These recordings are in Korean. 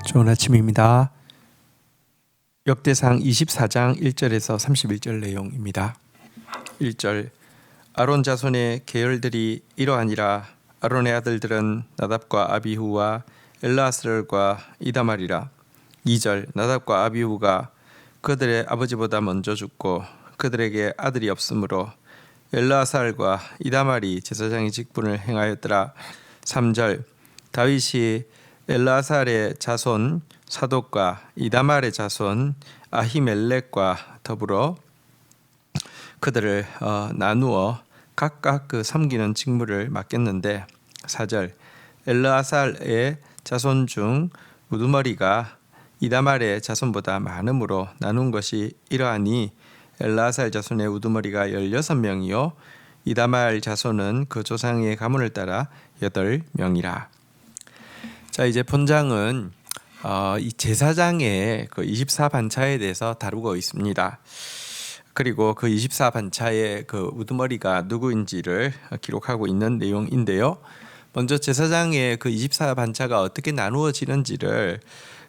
좋은 아침입니다. 역대상 24장 1절에서 31절 내용입니다. 1절 아론 자손의 계열들이 이러하니라. 아론의 아들들은 나답과 아비후와 엘르아살과 이다말이라. 2절 나답과 아비후가 그들의 아버지보다 먼저 죽고 그들에게 아들이 없으므로 엘르아살과 이다말이 제사장의 직분을 행하였더라. 3절 다윗이 엘르아살의 자손 사독과 이다말의 자손 아히멜렉과 더불어 그들을 나누어 각각 그 섬기는 직무를 맡겼는데 4절 엘르아살의 자손 중 우두머리가 이다말의 자손보다 많음으로 나눈 것이 이러하니 엘르아살 자손의 우두머리가 16명이요 이다말 자손은 그 조상의 가문을 따라 8명이라. 자, 이제 본장은 이 제사장의 그 24반차에 대해서 다루고 있습니다. 그리고 그 24반차의 그 우두머리가 누구인지를 기록하고 있는 내용인데요. 먼저 제사장의 그 24반차가 어떻게 나누어지는지를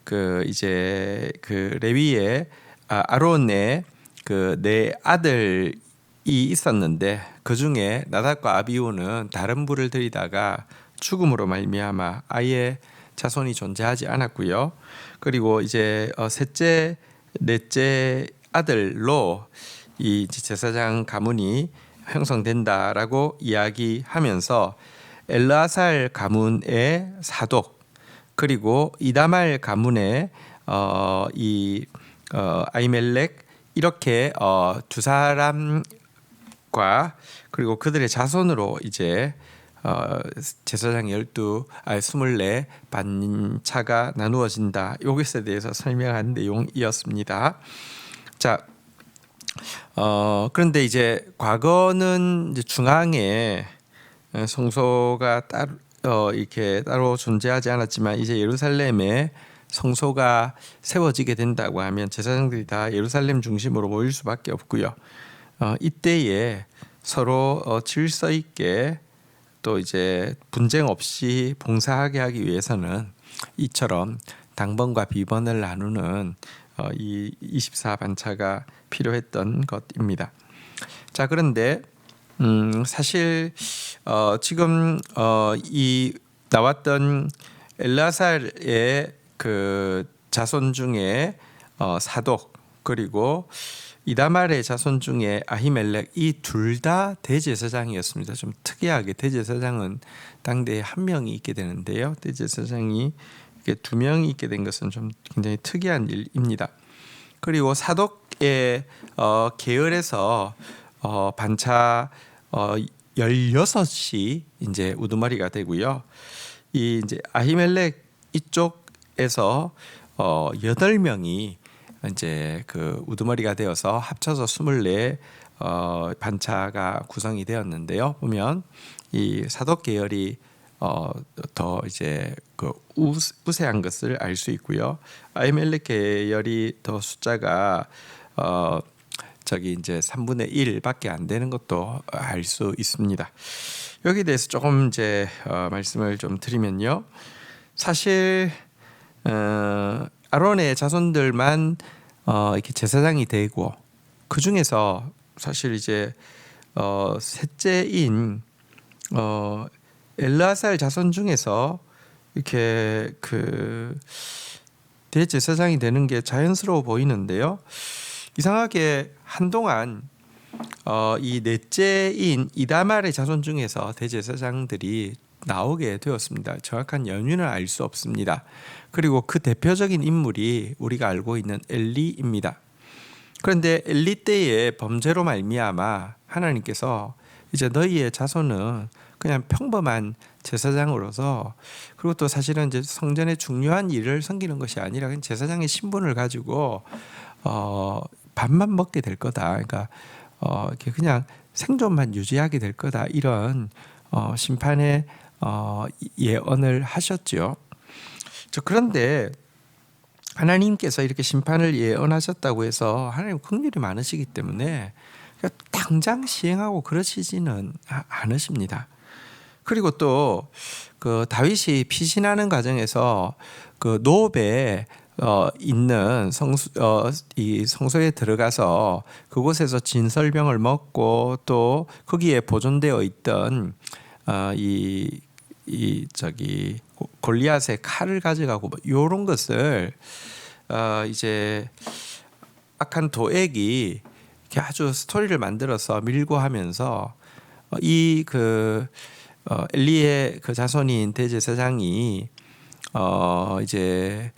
그 이제 그 레위의 아론의 그 네 아들이 있었는데 그 중에 나답과 아비후는 다른 부를 들이다가 죽음으로 말미암아 아예 자손이 존재하지 않았고요. 그리고 이제 셋째, 넷째 아들로 이 제사장 가문이 형성된다라고 이야기하면서 엘르아살 가문의 사독 그리고 이다말 가문의 아히멜렉 이렇게 두 사람과 그리고 그들의 자손으로 이제 제사장 24 반차가 나누어진다. 이것에 대해서 설명한 내용이었습니다. 자, 그런데 이제 과거는 이제 중앙에 성소가 이렇게 따로 존재하지 않았지만 이제 예루살렘에 성소가 세워지게 된다고 하면 제사장들이 다 예루살렘 중심으로 모일 수밖에 없고요. 이때에 서로 질서 있게 또 이제 분쟁 없이 봉사하게 하기 위해서는 이처럼 당번과 비번을 나누는 이 24반차가 필요했던 것입니다. 자, 그런데 사실 지금 이 나왔던 엘르아살의 그 자손 중에 사독 그리고 이다말의 자손 중에 아히멜렉 이 둘 다 대제사장이었습니다. 좀 특이하게 대제사장은 당대에 한 명이 있게 되는데요. 대제사장이 이렇게 두 명이 있게 된 것은 좀 굉장히 특이한 일입니다. 그리고 사독의 계열에서 반차 16이 이제 우두머리가 되고요. 이 이제 아히멜렉 이쪽에서 8명이 이제 그 우두머리가 되어서 합쳐서 24 반차가 구성이 되었는데요. 보면 이 사독 계열이 더 이제 그 우세한 것을 알 수 있고요. 아히멜렉 계열이 더 숫자가 저기 이제 3분의 1밖에 안 되는 것도 알 수 있습니다. 여기에 대해서 조금 이제 말씀을 좀 드리면요. 사실 아론의 자손들만 이렇게 제사장이 되고 그 중에서 사실 이제 셋째인 엘르아살 자손 중에서 이렇게 그 대제사장이 되는 게 자연스러워 보이는데요. 이상하게 한동안 이 넷째인 이다말의 자손 중에서 대제사장들이 나오게 되었습니다. 정확한 연유는 알 수 없습니다. 그리고 그 대표적인 인물이 우리가 알고 있는 엘리입니다. 그런데 엘리 때의 범죄로 말미암아 하나님께서 이제 너희의 자손은 그냥 평범한 제사장으로서 그리고 또 사실은 이제 성전의 중요한 일을 섬기는 것이 아니라 그냥 제사장의 신분을 가지고 밥만 먹게 될 거다. 그러니까 이렇게 그냥 생존만 유지하게 될 거다. 이런 심판의 예언을 하셨죠. 그런데 하나님께서 이렇게 심판을 예언하셨다고 해서 하나님 긍휼이 많으시기 때문에 당장 시행하고 그러시지는 않으십니다. 그리고 또 그 다윗이 피신하는 과정에서 그 노베 있는 이 성소에 들어가서 그곳에서 진설병을 먹고 또 거기에 보존되어 있던 이 저기 골리앗의 칼을 가져가고 뭐 이런 것을 이제 악한 도액이 이렇게 아주 스토리를 만들어서 밀고 하면서 이 그 엘리의 그 자손인 대제사장이 이제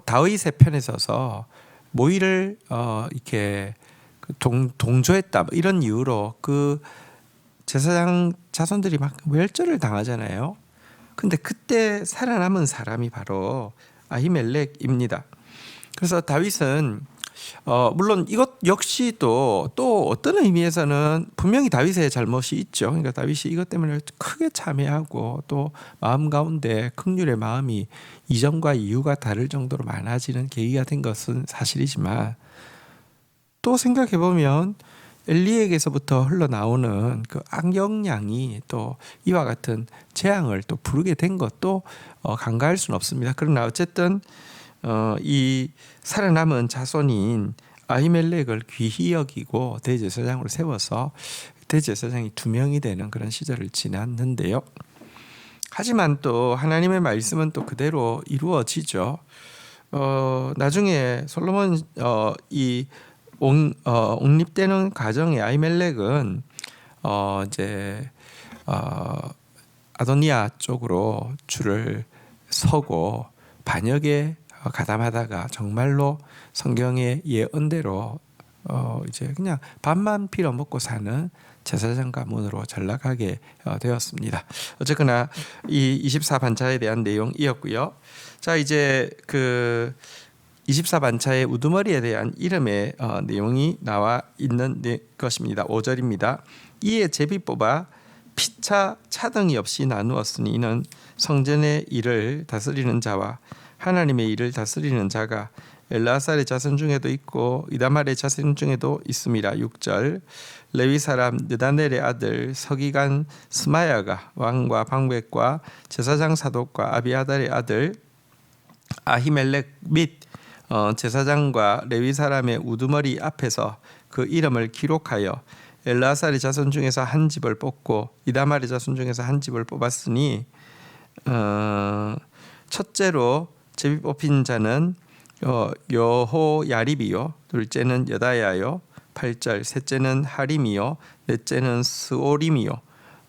다윗의 편에 서서 모의를 이렇게 동조했다 이런 이유로 그 제사장 자손들이 막 멸절을 당하잖아요. 근데 그때 살아남은 사람이 바로 아히멜렉입니다. 그래서 다윗은 물론 이것 역시도 또 어떤 의미에서는 분명히 다윗의 잘못이 있죠. 그러니까 다윗이 이것 때문에 크게 참회하고 또 마음 가운데 긍휼의 마음이 이전과 이유가 다를 정도로 많아지는 계기가 된 것은 사실이지만 또 생각해 보면 엘리에게서부터 흘러나오는 그 악영향이 또 이와 같은 재앙을 또 부르게 된 것도 간과할 수는 없습니다. 그러나 어쨌든 이 살아남은 자손인 아히멜렉을 귀히 여기고 대제사장으로 세워서 대제사장이 2명이 되는 그런 시절을 지났는데요. 하지만 또 하나님의 말씀은 또 그대로 이루어지죠. 나중에 솔로몬 이 옹립되는 과정에 아히멜렉은 이제 아도니아 쪽으로 줄을 서고 반역에 가담하다가 정말로 성경의 예언대로 이제 그냥 밥만 빌어 먹고 사는 제사장 가문으로 전락하게 되었습니다. 어쨌거나 이 24반차에 대한 내용이었고요. 자, 이제 그 24반차의 우두머리에 대한 이름의 내용이 나와 있는 것입니다. 5절입니다. 이에 제비 뽑아 피차 차등이 없이 나누었으니 이는 성전의 일을 다스리는 자와 하나님의 일을 다스리는 자가 엘라살의 자손 중에도 있고 이다말의 자손 중에도 있습니다. 6절 레위 사람 느다넬의 아들 서기관 스마야가 왕과 방백과 제사장 사독과 아비아달의 아들 아히멜렉 및 제사장과 레위 사람의 우두머리 앞에서 그 이름을 기록하여 엘라살의 자손 중에서 한 집을 뽑고 이다말의 자손 중에서 한 집을 뽑았으니 첫째로 제비 뽑힌 자는 여호야립이요 둘째는 여다야요 8절 셋째는 하림이요 넷째는 스오림이요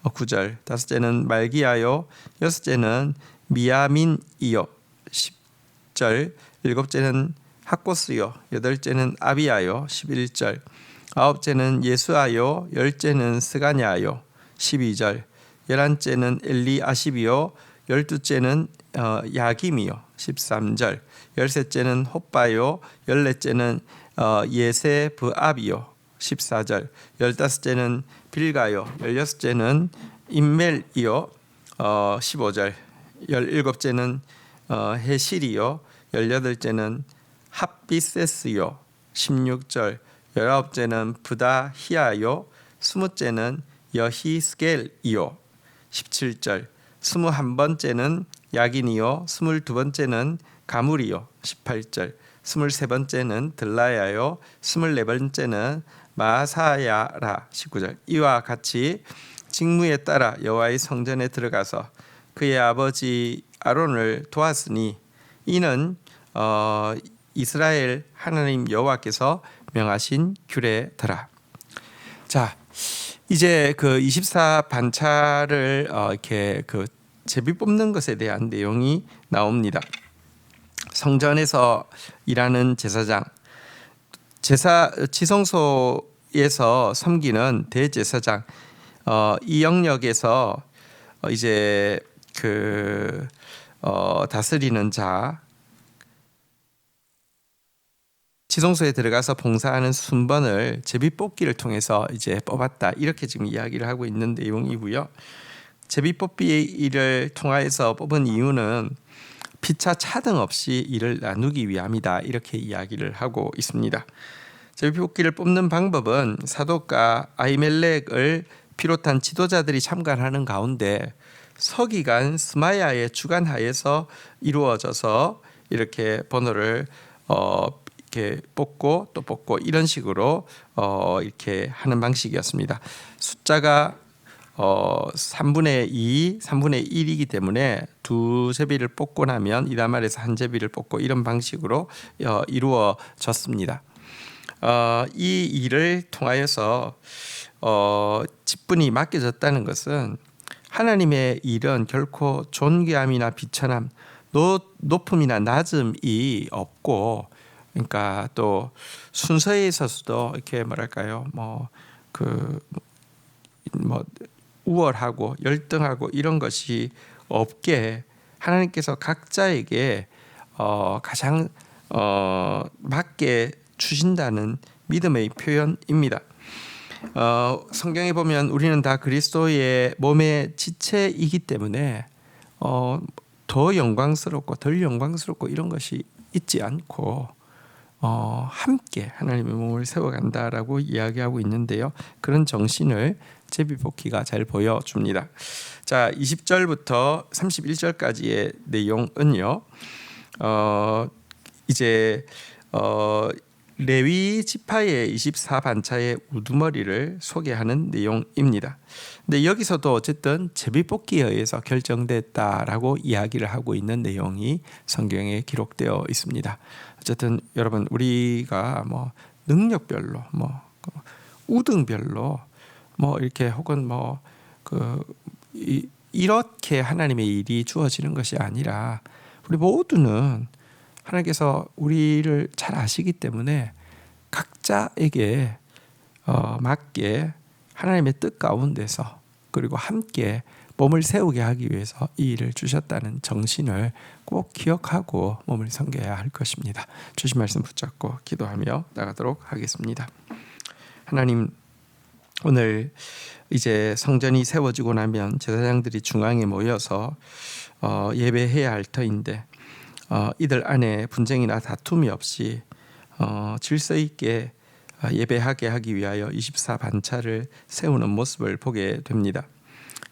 9절 다섯째는 말기야요 여섯째는 미야민이요 10절 일곱째는 학고스요 여덟째는 아비야요 11절 아홉째는 예수아요 열째는 스가냐요 12절 열한째는 엘리아십이요 열두째는 야김이요 13절 열셋째는 호빠요 열넷째는 예세브압이요 14절 열다섯째는 빌가요 열여섯째는 임멜이요 15절 열일곱째는 헤실이요 열여덟째는 합비세스요 16절 열아홉째는 부다히아요 스무째는 여히스겔이요 17절 21번째는 야긴이요 22번째는 가물이요 18절 23번째는 들라야요 24번째는 마사야라 19절 이와 같이 직무에 따라 여호와의 성전에 들어가서 그의 아버지 아론을 도왔으니 이는 이스라엘 하나님 여호와께서 명하신 규례더라. 자, 이제 그 24반차를 이렇게 그 제비 뽑는 것에 대한 내용이 나옵니다. 성전에서 일하는 제사장, 지성소에서 섬기는 대제사장, 이 영역에서 이제 그 다스리는 자, 지성소에 들어가서 봉사하는 순번을 제비뽑기를 통해서 이제 뽑았다. 이렇게 지금 이야기를 하고 있는 내용이고요. 제비뽑기를 통하여서 뽑은 이유는 피차 차등 없이 이를 나누기 위함이다. 이렇게 이야기를 하고 있습니다. 제비뽑기를 뽑는 방법은 사독과 아히멜렉을 비롯한 지도자들이 참관하는 가운데 서기관 스마야의 주관하에서 이루어져서 이렇게 번호를 이렇게 뽑고 또 뽑고 이런 식으로 이렇게 하는 방식이었습니다. 숫자가 3분의 2, 3분의 1이기 때문에 두 제비를 뽑고 나면 이다말에서 한 제비를 뽑고 이런 방식으로 이루어졌습니다. 이 일을 통하여서 직분이 맡겨졌다는 것은 하나님의 일은 결코 존귀함이나 비천함, 높음이나 낮음이 없고, 그러니까 또 순서에 있어서도 이렇게 뭐랄까요, 우월하고 열등하고 이런 것이 없게 하나님께서 각자에게 가장 맞게 주신다는 믿음의 표현입니다. 성경에 보면 우리는 다 그리스도의 몸의 지체이기 때문에 더 영광스럽고 덜 영광스럽고 이런 것이 있지 않고 함께 하나님의 몸을 세워간다라고 이야기하고 있는데요. 그런 정신을 제비뽑기가 잘 보여줍니다. 자, 20절부터 31절까지의 내용은요. 이제 레위 지파의 24반차의 우두머리를 소개하는 내용입니다. 근데 여기서도 어쨌든 제비뽑기에 의해서 결정됐다라고 이야기를 하고 있는 내용이 성경에 기록되어 있습니다. 어쨌든 여러분, 우리가 능력별로 우등별로 이렇게 혹은 이렇게 하나님의 일이 주어지는 것이 아니라 우리 모두는 하나님께서 우리를 잘 아시기 때문에 각자에게 맞게 하나님의 뜻 가운데서 그리고 함께 몸을 세우게 하기 위해서 이 일을 주셨다는 정신을 꼭 기억하고 몸을 섬겨야 할 것입니다. 주신 말씀 붙잡고 기도하며 나가도록 하겠습니다. 하나님, 오늘 이제 성전이 세워지고 나면 제사장들이 중앙에 모여서 예배해야 할 터인데 이들 안에 분쟁이나 다툼이 없이 질서 있게 예배하게 하기 위하여 24반차를 세우는 모습을 보게 됩니다.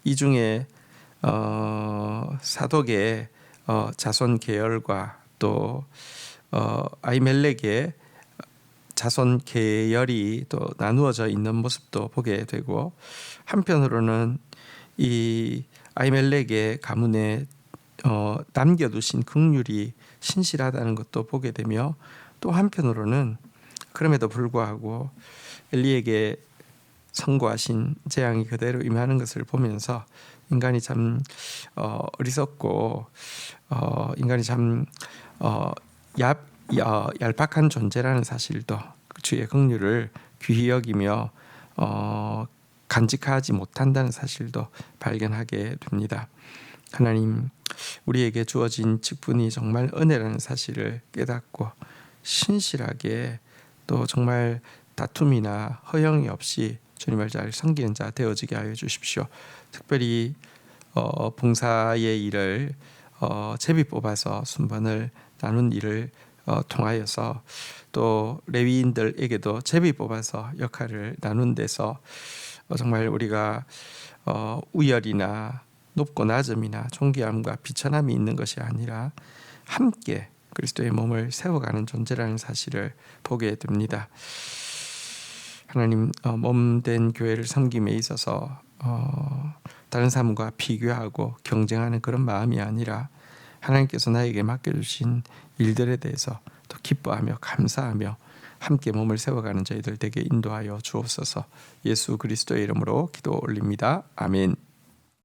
이 중에 사독의 자손 계열과 또 아히멜렉의 자손 계열이 또 나누어져 있는 모습도 보게 되고, 한편으로는 이 아히멜렉의 가문에 남겨두신 긍휼이 신실하다는 것도 보게 되며, 또 한편으로는 그럼에도 불구하고 엘리에게 선고하신 재앙이 그대로 임하는 것을 보면서 인간이 참 어리석고 인간이 참 얄팍한 존재라는 사실도 주의 긍휼을 귀히 여기며 간직하지 못한다는 사실도 발견하게 됩니다. 하나님, 우리에게 주어진 직분이 정말 은혜라는 사실을 깨닫고 신실하게 또 정말 다툼이나 허영이 없이 주님을 잘 섬기는 자 되어지게 하여 주십시오. 특별히 봉사의 일을 제비 뽑아서 순번을 나눈 일을 통하여서 또 레위인들에게도 제비 뽑아서 역할을 나눈 데서 정말 우리가 우열이나 높고 낮음이나 존귀함과 비천함이 있는 것이 아니라 함께 그리스도의 몸을 세워가는 존재라는 사실을 보게 됩니다. 하나님, 몸된 교회를 섬김에 있어서 다른 사람과 비교하고 경쟁하는 그런 마음이 아니라 하나님께서 나에게 맡겨주신 일들에 대해서 더 기뻐하며 감사하며 함께 몸을 세워가는 저희들 되게 인도하여 주옵소서. 예수 그리스도의 이름으로 기도 올립니다. 아멘.